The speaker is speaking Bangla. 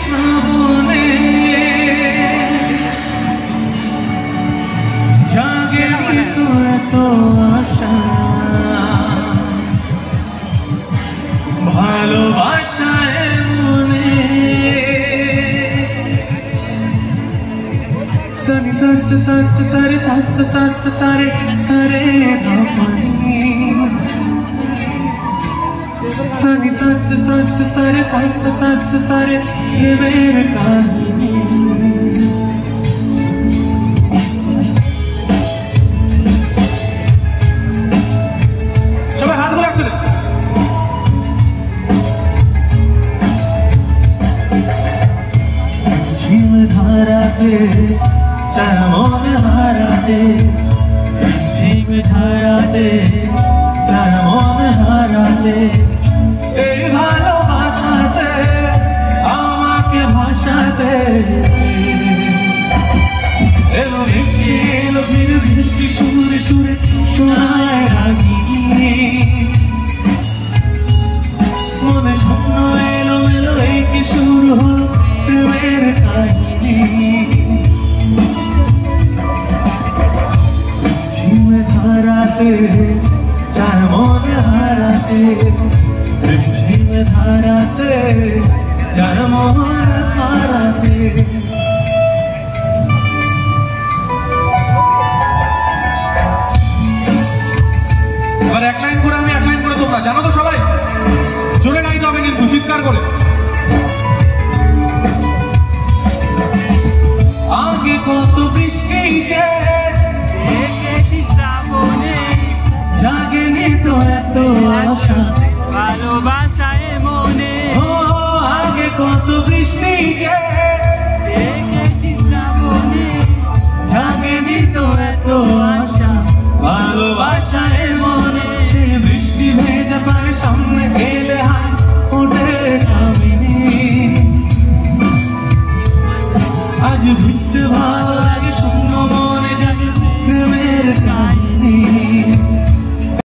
শ্রাবণে জাগেনি তো এত আশা ভালোবাসায় মনে সানি সাস সাস সারে সাস সাস সারে সারে ধাপানি সানি সাস সাস সারে সাস সাস সারে প্রেমের কাহিনী সবাই হাতগুলো একসাথে ঝিম ধারাতে চরমন হারাতে ঝিম ধারাতে চরমন হারাতে এই ভালোবাসাতে আমাকে ভাসাতে এলো বৃষ্টি এলো ফির বৃষ্টি সুরে সুরে শোনায় রাগিনী মনে স্বপ্ন এলো এলো এই কি শুরু হলো প্রেমের কাহিনী ঝিমে ধারাতে চার মন হারাতে ঝিমে ধারাতে চার মন হারাতে এবার এক লাইন করে আমি এক লাইন করে তোমরা জানো তো সবাই জোরে গাইতে হবে কিন্তু চিৎকার করে আগে কত বৃষ্টি দেখেছি শ্রাবণে জাগেনি তো এত আশা ভালোবাসায় মনে ও আগে কত বৃষ্টি দেখেছি শ্রাবণে জাগেনি তো এত আশা ভালোবাসায় মনে সে বৃষ্টি ভেজা পায়ে সামনে গেলে হায় ওঠে কামিনী আজ বুঝতে ভালো লাগে শূন্য মনে জাগে প্রেমের কাহিনী